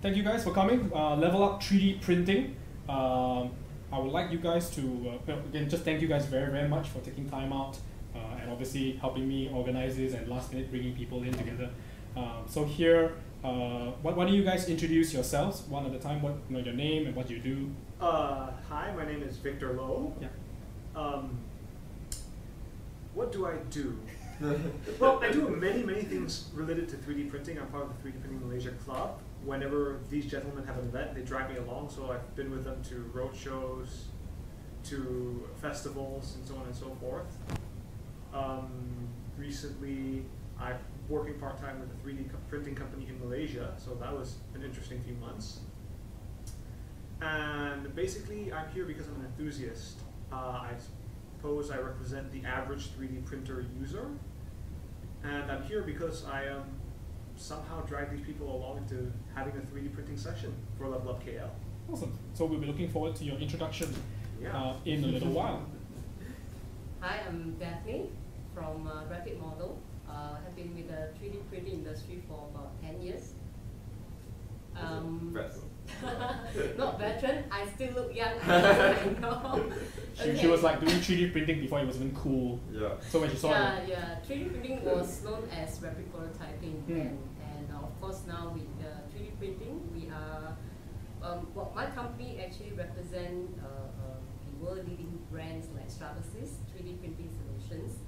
thank you guys for coming. Level Up 3D printing. I would like you guys to, again, just thank you guys very, very much for taking time out and obviously helping me organize this and last minute bringing people in together. So here, why don't you guys introduce yourselves one at a time, your name and what you do. Hi, my name is Victor Lowe. Yeah. What do I do? Well, I do many things related to 3D printing. I'm part of the 3D Printing Malaysia Club. Whenever these gentlemen have an event, they drag me along, so I've been with them to road shows, to festivals, and so on and so forth. Recently, I'm working part-time with a 3D printing company in Malaysia, so that was an interesting few months. And basically, I'm here because I'm an enthusiast. I suppose I represent the average 3D printer user, and I'm here because I somehow drag these people along into having a 3D printing session for Level Up KL. Awesome. So we'll be looking forward to your introduction in a little while. Hi, I'm Daphne from Rapid Model. Have been with the 3D printing industry for about 10 years. Not veteran, I still look young. I know. She was like doing 3D printing before it was even cool. Yeah. So when she saw it. Yeah. 3D printing was known as rapid prototyping, and of course now with 3D printing, we are. Well, my company actually represent the world-leading brands like Stratasys 3D printing solutions.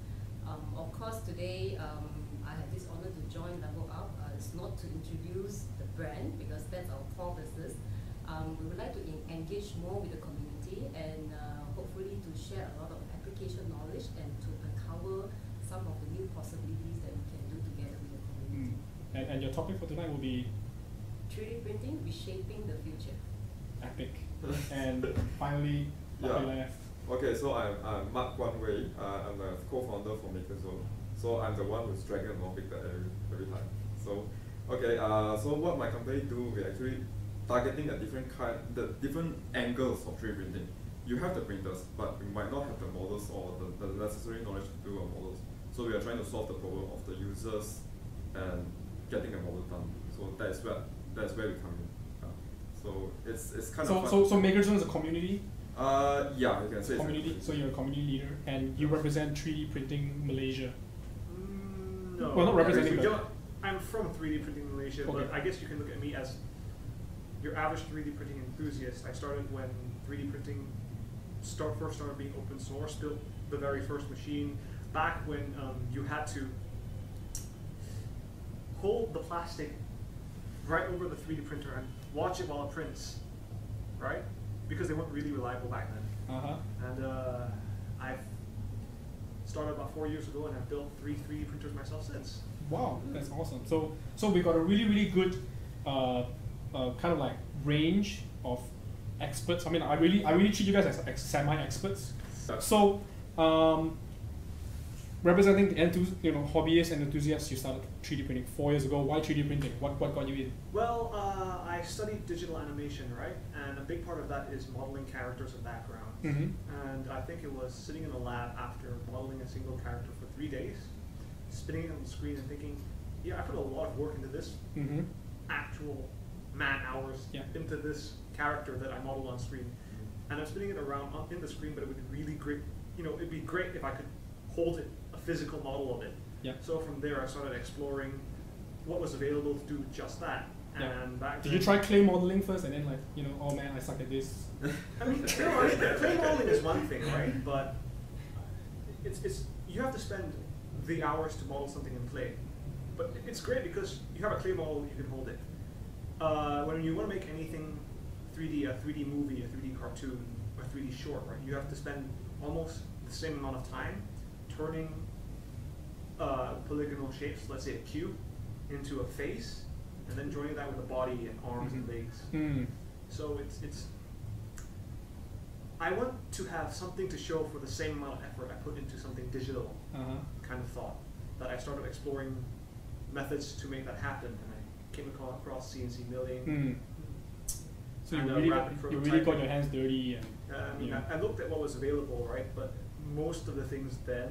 Of course, today I have this honor to join Level Up. It's not to introduce the brand because that's our core business. We would like to engage more with the community and hopefully to share a lot of application knowledge and to uncover some of the new possibilities that we can do together with the community. And your topic for tonight will be 3D printing reshaping the future. Epic. And finally, left. Okay, so I'm Mark Guan Wei. I'm a co-founder for MakerZone. So I'm the one who's dragging along Victor every time. So, okay, so what my company do, we actually targeting a the different angles of 3D printing. You have the printers, but you might not have the models or the necessary knowledge to do a models. So we are trying to solve the problem of the users and getting a model done. So that's where we come in. So it's kind of fun. So MakerZone is a community? Yeah, you can say community. So you're a community leader, and you represent 3D printing Malaysia. No. Well, not representing. I'm from 3D printing Malaysia, but I guess you can look at me as your average 3D printing enthusiast. I started when 3D printing first started being open source. Built the very first machine back when you had to hold the plastic right over the 3D printer and watch it while it prints, right? Because they weren't really reliable back then. And I've started about 4 years ago, and I've built 3 3D printers myself since. Wow, that's awesome. So we got a really good kind of like range of experts. I mean, I really treat you guys as semi-experts. So representing the hobbyists and enthusiasts, you started 3D printing 4 years ago. Why 3D printing? What got you in? Well, I studied digital animation, right? And a big part of that is modeling characters and backgrounds. And I think it was sitting in a lab after modeling a single character for 3 days, spinning it on the screen and thinking, yeah, I put a lot of work into this, actual man hours into this character that I modeled on screen. And I'm spinning it around in the screen, but it would be really great, it'd be great if I could hold it, a physical model of it. So from there I started exploring what was available to do just that. And back Did you try clay modeling first and then like, oh man, I suck at this? I mean, clay modeling is one thing, right? But you have to spend the hours to model something in clay. But it's great because you have a clay model, you can hold it. When you want to make anything 3D, a 3D movie, a 3D cartoon, or 3D short, right? You have to spend almost the same amount of time turning polygonal shapes, let's say a cube, into a face, and then joining that with a body and arms and legs. So I want to have something to show for the same amount of effort I put into something digital, kind of thought. That I started exploring methods to make that happen, and I came across CNC milling. So you really got your hands dirty. I looked at what was available, right? But most of the things then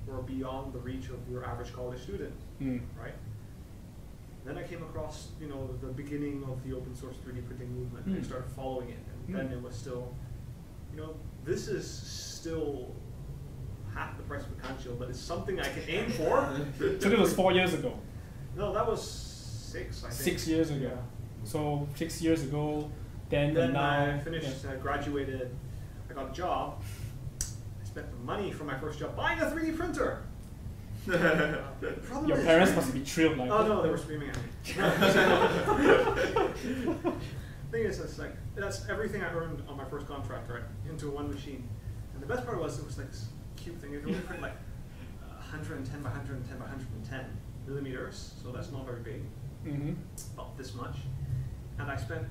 were beyond the reach of your average college student, right? Then I came across, the beginning of the open source 3D printing movement, and I started following it, and then it was still, this is still half the price of a conch shell, but it's something I can aim for. So that was 4 years ago. No, that was 6, I think. 6 years ago. Yeah. So 6 years ago, then I now finished, I graduated, I got a job. I spent the money from my first job buying a 3D printer. Your parents must be thrilled. Like, oh no, they were screaming at me. Thing is, that's everything I earned on my first contract, right, into one machine. And the best part was, it was like this cute thing. It would print like 110 by 110 by 110 millimeters, so that's not very big, about this much. And I spent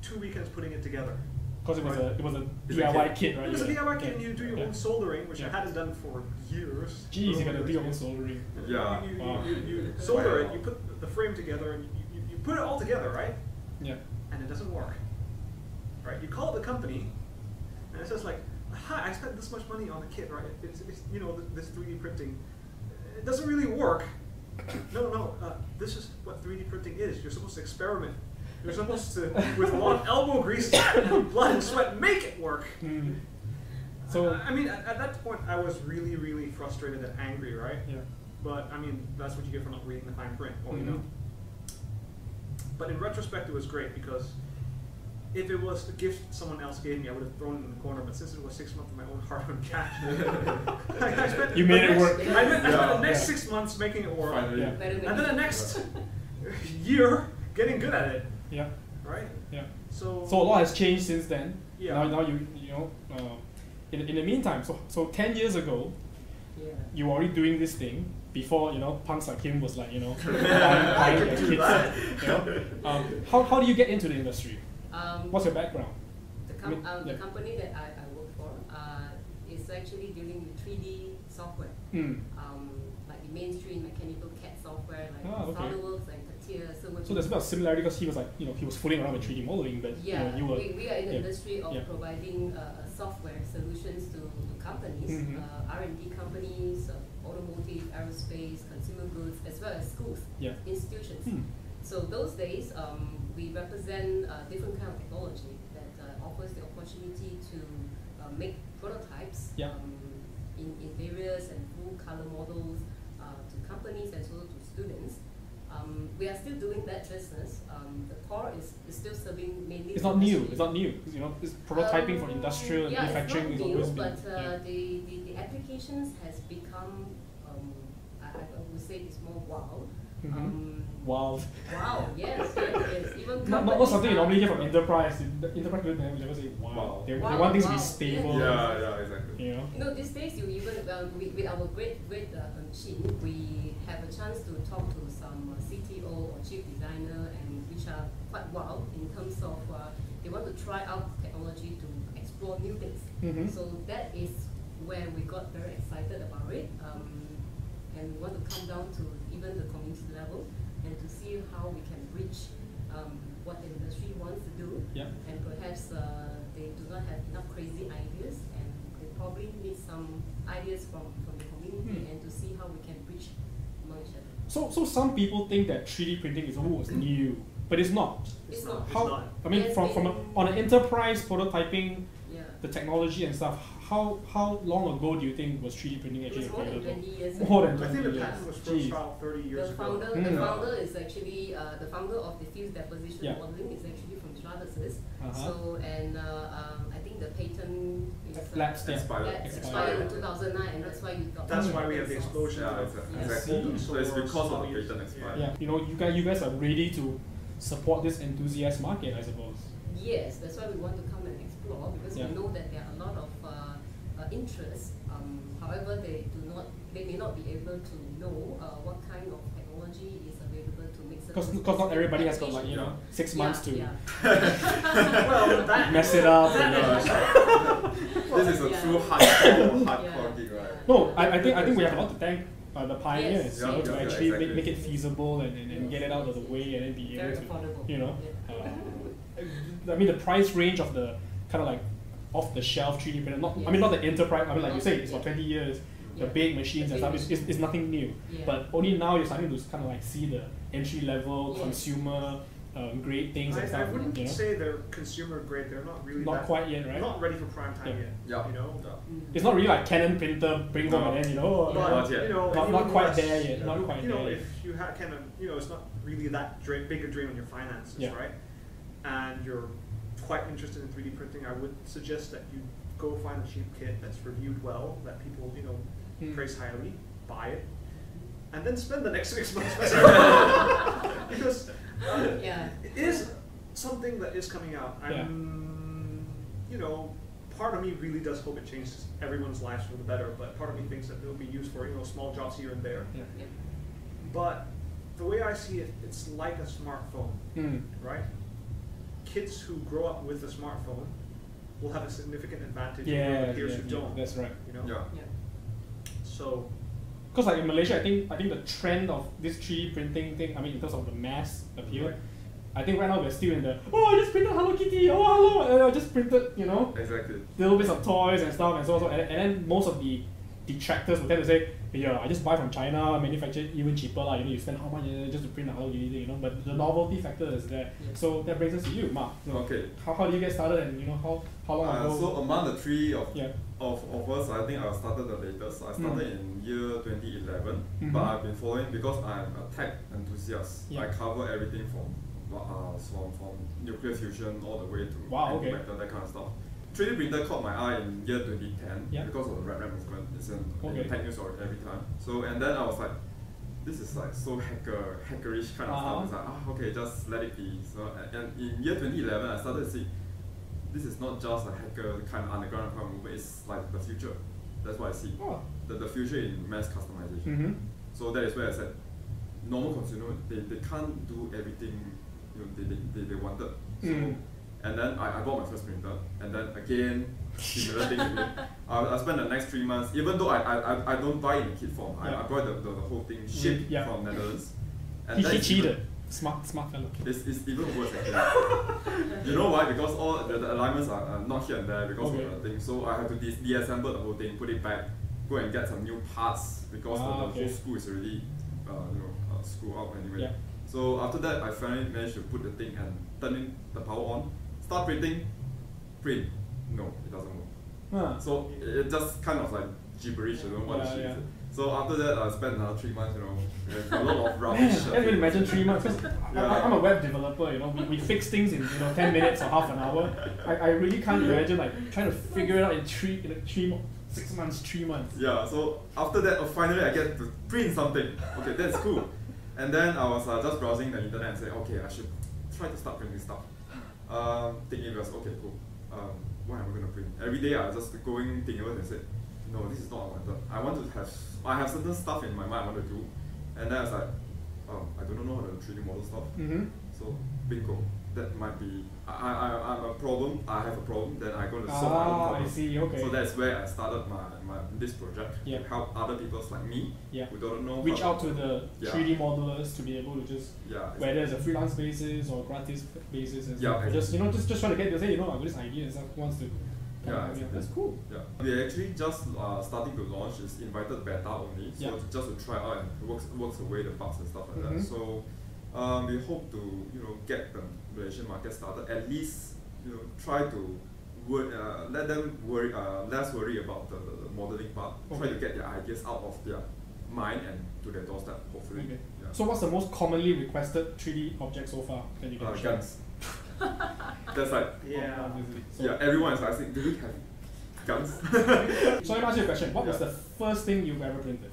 2 weekends putting it together. Because it was a DIY kit, right? It was a DIY kit, and you do your own soldering, which I Yeah. hadn't done for years. Jeez, you gotta do your own soldering. Yeah. You solder it, you put the frame together, and you put it all together, right? Yeah. And it doesn't work. Right? You call the company, and it says like, "Hi, I spent this much money on the kit, right? It's this 3D printing. It doesn't really work." No. This is what 3D printing is. You're supposed to experiment. You're supposed to, with a lot of elbow grease and blood and sweat, make it work. So I mean, at that point, I was really, really frustrated and angry, right? Yeah. But I mean, that's what you get for not reading the fine print, or But in retrospect, it was great because if it was a gift someone else gave me, I would have thrown it in the corner. But since it was 6 months of my own hard-earned cash, I spent you made it work. I spent the next 6 months making it work, Finally. Yeah. and then the next year getting good at it. Yeah. Right. Yeah. So a lot has changed since then. Yeah. Now in the meantime, so 10 years ago, you were already doing this thing before punks like him was like buying their kids. How do you get into the industry? What's your background? The company that I work for is actually dealing with 3D software, like the mainstream mechanical CAD software, like SolidWorks and CATIA. So there's a bit of similarity because he was like, he was fooling around with 3D modeling, but you were. We are in the industry of providing software solutions to companies, R&D companies, automotive, aerospace, consumer goods, as well as schools, institutions. So those days, we represent different kind of technology that offers the opportunity to make prototypes in various and full color models to companies as well to students. We are still doing that business. The core is still serving mainly. It's not new. It's not new. It's prototyping for industrial and manufacturing is always but been. the applications has become, I would say, it's more wild. Wow. Wow. Yes. Even not something you normally hear from enterprise. The enterprise will never say wow. They want things to be stable. Yeah, exactly. These days you even with our great machine, we have a chance to talk to some CTO or chief designer, and which are quite wild in terms of they want to try out technology to explore new things. So that is where we got very excited about it, and we want to come down to even the community level and to see how we can reach what the industry wants to do, and perhaps they do not have enough crazy ideas, and they probably need some ideas from the community, and to see how we can reach among each other. So some people think that 3D printing is new, but it's not. It's not. How? I mean, on an enterprise prototyping, the technology and stuff. How long ago do you think was 3D printing actually available? More than 20 years. More than 20 I think the years. patent was first filed 30 years ago. The founder is actually the founder of diffuse deposition modeling is actually from Stratasys. So I think the patent is expired in 2009, and that's why you got. That's why we have the explosion. Exactly. So it's because of the patent expired. You guys are ready to support this enthusiast market, I suppose. Yes, that's why we want to come and explore, because we know that there are a lot of interest. However, they may not be able to know what kind of technology is available to make certain. Because not everybody has got 6 months to well, mess it up. This is a true hardcore gig, right? No, I think we have a lot to thank the pioneers to actually make it feasible and get it out of the way, and then be able to I mean, the price range of the kind of like off-the-shelf 3D printer, not the enterprise. I mean, like you say, it's for 20 years. the big machines and stuff, it's nothing new. Yeah. But only now you're starting to kind of like see the entry level consumer grade things and stuff. I wouldn't say they're consumer grade. They're not really not quite yet, right? Not ready for prime time yet. Yeah. You know. It's not really like Canon printer bring home and then But, not yet. you know, not quite there yet. Not quite you know, there. if you have Canon, you know, it's not really that big a drain on your finances, right? And you're quite interested in 3D printing. I would suggest that you go find a cheap kit that's reviewed well, that people, you know, praise highly, buy it, and then spend the next 6 months because it is something that is coming out. You know, part of me really does hope it changes everyone's lives for the better, but part of me thinks that it'll be used for, you know, small jobs here and there. But the way I see it, it's like a smartphone, right? Kids who grow up with a smartphone will have a significant advantage over the peers who don't. That's right. You know? So, because like in Malaysia, I think the trend of this 3D printing thing, I mean in terms of the mass appeal, I think right now we're still in the I just printed Hello Kitty, and I just printed, you know, little bits of toys and stuff and so on. And then most of the detractors will tend to say, I just buy from China, manufactured even cheaper, you know, you spend how much just to print a Hello Kitty thing, you know, but the novelty factor is there. So that brings us to you, Mark. So how do you get started, and you know how long ago? So among the three of us, I think I started the latest. I started in year 2011, but I've been following because I'm a tech enthusiast. I cover everything from nuclear fusion all the way to antimatter, that kind of stuff. 3D printer caught my eye in year 2010 because of the Red movement. It's in tech news every time. So and then I was like, this is like so hackerish kind of stuff. It's like, okay, just let it be. So and in year 2011, I started to see this is not just a hacker kind of underground kind of movement. It's like the future. That's what I see. The future in mass customization. So that is where I said, normal consumer they can't do everything they wanted. So and then I bought my first printer, and then again similar thing again. I spent the next 3 months, even though I don't buy in kit form. I bought the whole thing shipped from Netherlands. And he cheated. Smart fellow. It's even worse actually. You know why? Because all the alignments are not here and there because of the thing. So I have to deassemble the whole thing, put it back, go and get some new parts because the whole screw is already screwed out anyway. So after that, I finally managed to put the thing and turn in the power on, start printing, print. No, it doesn't work. So it just kind of like gibberish, I don't know what shit is it. So after that, I spent another 3 months, you know, with a lot of rubbish. I can't even imagine 3 months, because I'm a web developer, you know, we fix things in 10 minutes or half an hour. I really can't imagine like trying to figure it out in 6 months, 3 months. Yeah, so after that, finally I get to print something. Okay, that's cool. And then I was just browsing the internet and said, okay, I should try to start printing stuff. Thinking was, okay, cool. What am I going to print? Every day I was just going thinking and said, no, this is not what I wanted. I have certain stuff in my mind I want to do. And then I was like, I don't know how to 3D model stuff. So, bingo. That might be, I'm a problem, I have a problem, then I'm going to solve my own problem. I see, okay. So that's where I started this project to help other people like me who don't know. Reach out to the 3D modelers to be able to just, whether it's a freelance basis or gratis basis, and just just trying to get to say, I've got this idea and someone wants to. That's cool. We actually just starting to launch is invited beta only, so just to try out and works away the bugs and stuff like that. So we hope to get the Malaysian market started. At least try to let them less worry about the modeling part. Try to get their ideas out of their mind and to their doorstep. Hopefully. Okay. So what's the most commonly requested 3D object so far that you can share? Guns. That's like everyone is asking, do you have guns? So let me ask you a question. What was the first thing you've ever printed?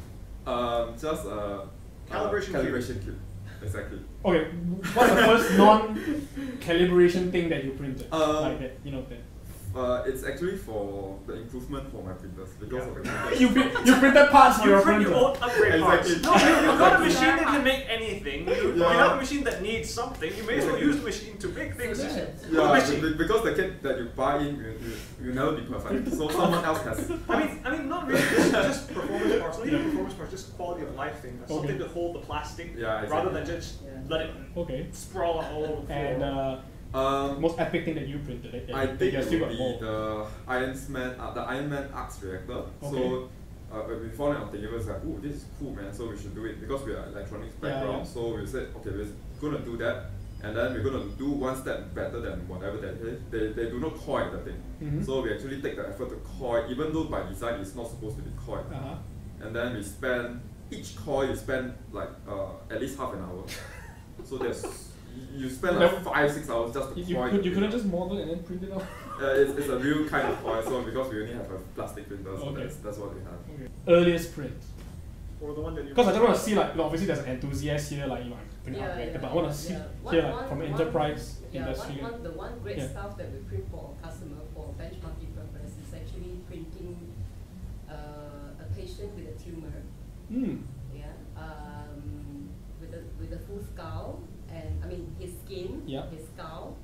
Just a calibration cube. Exactly. Okay, what's the first non-calibration thing that you printed? Like that, it's actually for the improvement for my printers because of the printers. you printed parts for your printer. You won't upgrade parts. No, you've got a machine that can make anything. You have a machine that needs something. You may as well use the machine to make things. Because the kit that you buy in, you never be perfect. So someone else has. I mean, not really just performance parts. Not even performance parts. Just quality of life thing. Something to hold the plastic rather than just let it sprawl all over the floor. And most epic thing that you printed? I think it would be the Iron Man Arcs reactor. So we found it on Thingiverse, it was like, ooh, this is cool, man, so we should do it because we are electronics background. So we said, okay, we're gonna do that, and then we're gonna do one step better than whatever they do not coil the thing. So we actually take the effort to coil, even though by design it's not supposed to be coiled. And then we spend each coil you spend like at least half an hour. So you spend like 5-6 hours just to coil. You couldn't just model and then print it out? It's a real kind of coil, so because we only have a plastic printer, so that's what we have. Okay. Earliest print. Or the one that you. Because I don't want to see like obviously there's an enthusiast here like printing out, but I want to see here like from enterprise industry. The one great stuff that we print for our customer for benchmarking purpose is actually printing a patient with a tumor. With a full skull, and I mean his skin, his skull,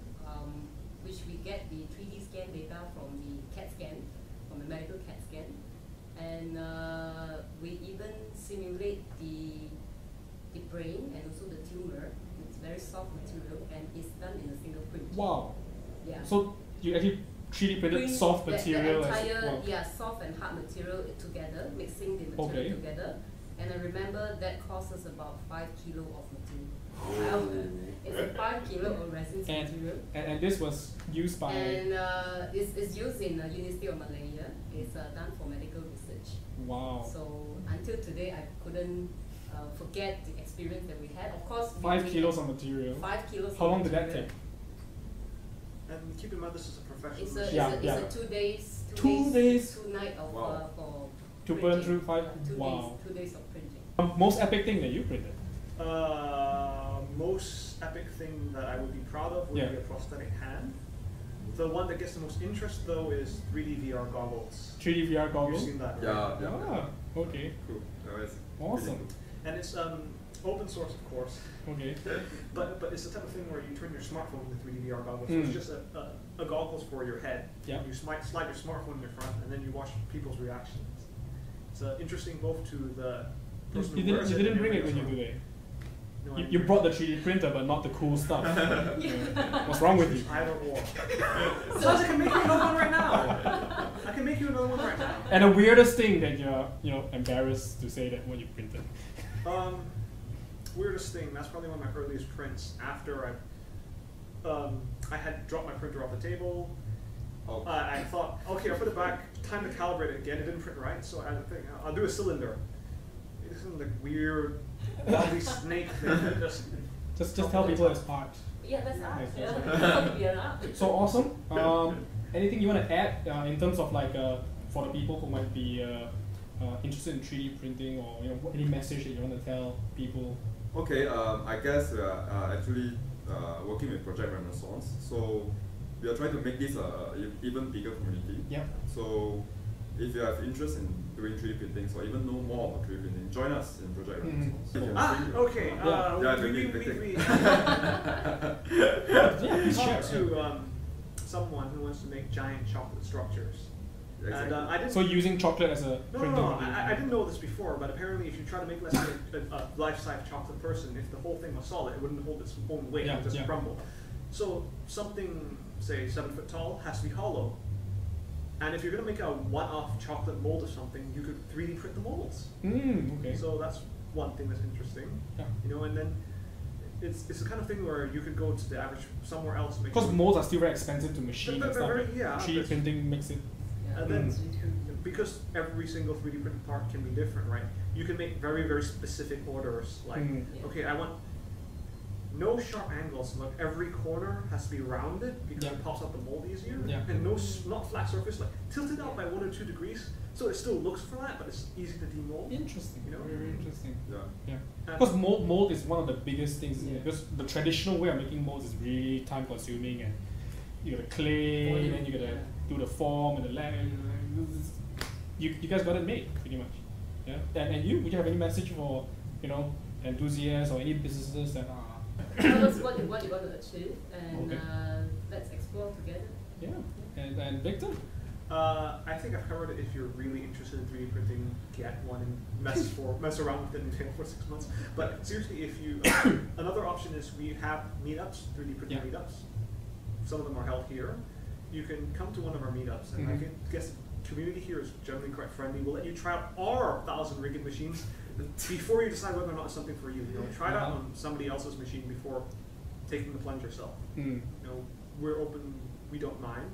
which we get the 3D scan data from the CAT scan, from the medical CAT scan, and we even simulate the brain and also the tumor. It's very soft material and it's done in a single print. Wow. Yeah. So you actually 3D printed soft material. The entire soft and hard material together, mixing the material together. And I remember that cost us about 5 kilo of material. It's a 5 kilo of resin material. And this was used by. And it's used in the University of Malaysia. It's done for medical research. Wow. So until today, I couldn't forget the experience that we had. Of course, 5 kilos of material. 5 kilos. How long did that take? And keep in mind, this is a professional. It's a 2 days. 2 days. 2 nights of for. To burn through 5. 2 days of printing. Most epic thing that you printed? Most epic thing that I would be proud of would be a prosthetic hand. The one that gets the most interest though is 3D VR goggles. 3D VR goggles? You've seen that, right? Yeah. Okay. Cool. Awesome. Cool. And it's open source, of course. Okay. but it's the type of thing where you turn your smartphone into 3D VR goggles. So it's just a goggles for your head. Yeah. You slide your smartphone in your front, and then you watch people's reactions. It's interesting both to the person who wears it. You didn't bring it when you do that. No, you brought the 3D printer, but not the cool stuff. What's wrong with you? Either or. So I can make you another one right now. I can make you another one right now. And the weirdest thing that you're embarrassed to say that what you printed. Weirdest thing. That's probably one of my earliest prints. After I had dropped my printer off the table. I thought, okay, I'll put it back. Time to calibrate it again. It didn't print right, so I had to think, I'll do a cylinder. It's some like weird, wobbly snake thing. Just tell people it's art. Yeah, that's art. Yeah. So awesome. Anything you want to add in terms of like for the people who might be interested in 3D printing, or any message that you want to tell people? Okay, I guess we are actually working with Project Renaissance. So we are trying to make this even bigger community. Yeah. So if you have interest in doing 3D printing, or even know more about 3D printing, join us in Project Renaissance. Okay. We talked to someone who wants to make giant chocolate structures. Exactly. And I didn't. So using chocolate as a printer? No. I didn't know this before, but apparently, if you try to make less than a life-size chocolate person, if the whole thing was solid, it wouldn't hold its own weight; it would just crumble. So something, say 7 foot tall, has to be hollow. And if you're going to make a one-off chocolate mold of something, you could 3D print the molds. Okay. So that's one thing that's interesting. Yeah. And then it's the kind of thing where you could go to the average somewhere else. Because molds are still very expensive to machine and stuff. 3D printing makes it. And then because every single 3D printed part can be different, right? You can make very, very specific orders. Like, okay, I want no sharp angles. Like every corner has to be rounded because it pops out the mold easier. And not flat surface, like tilted out by 1 or 2 degrees, so it still looks flat, but it's easy to demold. Interesting. Very interesting. Yeah. Because mold is one of the biggest things. Because the traditional way of making molds is really time consuming, and you got the clay, and then you got to do the form and the lag. You guys got it made pretty much. Yeah. And would you have any message for enthusiasts or any businesses that are? Tell us what you want to achieve, and let's explore together. Yeah. And Victor? I think I've covered it. If you're really interested in 3D printing, get one and mess around with it for 6 months. But seriously, if you another option is we have meetups, 3D printing meetups. Some of them are held here. You can come to one of our meetups, and I guess community here is generally quite friendly. We'll let you try out our 1,000 ringgit machines before you decide whether or not it's something for you. You know, try it out on somebody else's machine before taking the plunge yourself. You know, we're open. We don't mind.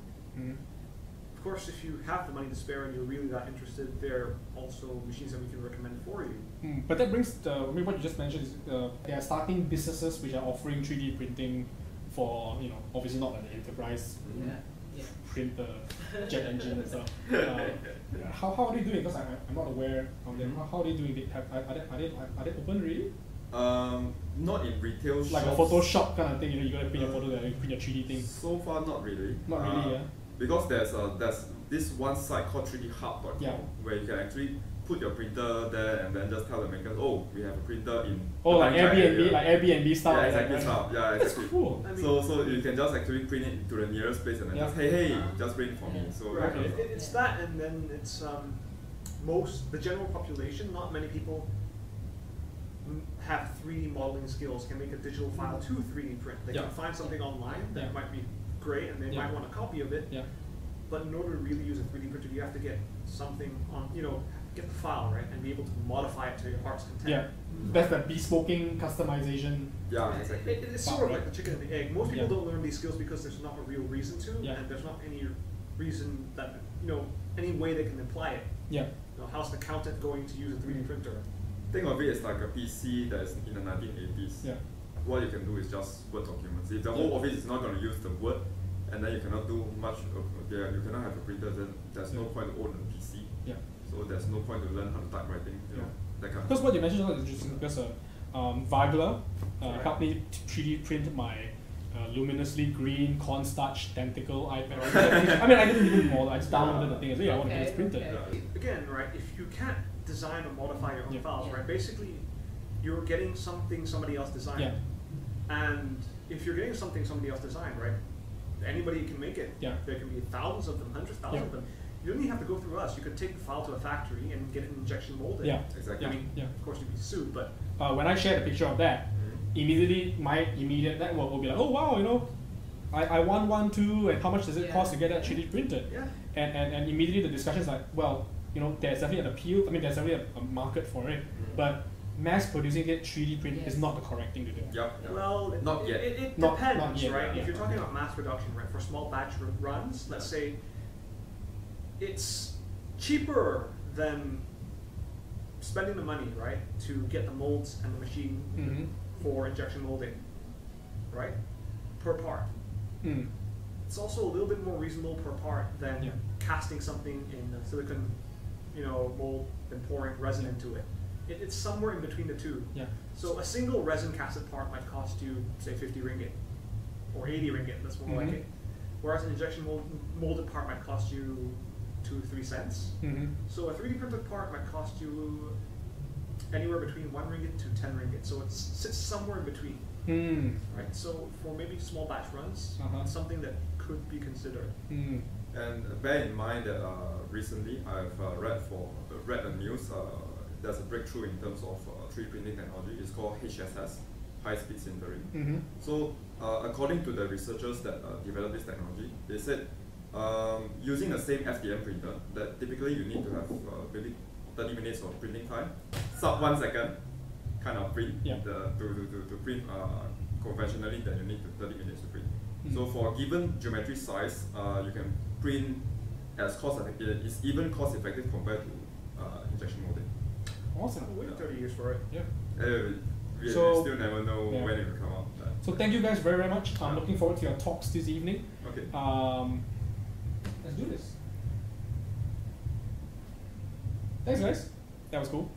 Of course, if you have the money to spare and you're really that interested, there are also machines that we can recommend for you. But that brings I mean, what you just mentioned is there are starting businesses which are offering 3D printing for, you know, obviously not like the enterprise printer, jet engine and stuff. How are they doing? Because I'm not aware of them. How are they doing? Are they open really? Not in retail like shops. a Photoshop kind of thing, you know, you gotta print your photo there, you print your 3D thing. So far, not really. Not really, yeah. Because there's this one site called 3dhub.com where you can actually put your printer there and then just tell the makers, oh, we have a printer in like Airbnb, like Airbnb style. Yeah, exactly. Style. Yeah, exactly. That's cool. I mean, so you can just actually print it to the nearest place and then just hey, just print for me. So right. It's that, and then it's the general population. Not many people have 3D modeling skills, can make a digital file to 3D print. They can find something online that might be great and they might want a copy of it. But in order to really use a 3D printer, you have to get something on, you know, get the file, right, and be able to modify it to your heart's content. That's the bespoking customization. Yeah, exactly. It's sort of like the chicken and the egg. Most people don't learn these skills because there's not a real reason to, and there's not any reason that, you know, any way they can apply it. You know, how's the accountant going to use a 3D printer? Think of it as like a PC that is in the 1980s. What you can do is just Word documents. If the whole office is not going to use the Word, and then you cannot do much, you cannot have a printer, then there's no point to own a PC. So there's no point to learn how to type writing. You know, that kind of because what you mentioned is interesting, because Vagler helped me 3D print my luminously green cornstarch tentacle iPad. I mean, I didn't even model, I just downloaded the thing and said, I want to get this printed. Again, right, if you can't design or modify your own files, right, basically you're getting something somebody else designed. And if you're getting something somebody else designed, right, anybody can make it. There can be thousands of them, hundreds, thousands of them. You don't even have to go through us. You could take the file to a factory and get it injection molded. Exactly. I mean, of course you'd be sued, but when I shared a picture of that, immediately my immediate network will be like, oh wow, you know, I want one too, and how much does it cost to get that 3D printed? And immediately the discussion is like, well, you know, there's definitely an appeal. I mean, there's definitely a market for it, but mass producing it 3D print is not the correct thing to do. Well, not yet. It depends, right? If you're talking about mass production, right, for small batch runs, let's say it's cheaper than spending the money, right, to get the molds and the machine for injection molding, right, per part. It's also a little bit more reasonable per part than casting something in a silicon, you know, mold and pouring resin into it. It's somewhere in between the two. So a single resin casted part might cost you, say, 50 ringgit or 80 ringgit. That's more like it. Whereas an injection molded part might cost you 2-3 cents. So a 3D printed part might cost you anywhere between 1 ringgit to 10 ringgit. So it sits somewhere in between. Right. So for maybe small batch runs, it's something that could be considered. And bear in mind that recently I've read the news. There's a breakthrough in terms of 3D printing technology. It's called HSS, high-speed sintering. So according to the researchers that developed this technology, they said using the same FDM printer, that typically you need to have maybe 30 minutes of printing time, sub 1 second kind of print to print conventionally, that you need 30 minutes to print. So for a given geometry size, you can print as cost effective. It's even cost effective compared to injection molding. Awesome. We'll wait 30 years for it. We still never know when it will come out. So thank you guys very, very much. I'm looking forward to your talks this evening. Let's do this. Thanks guys. That was cool.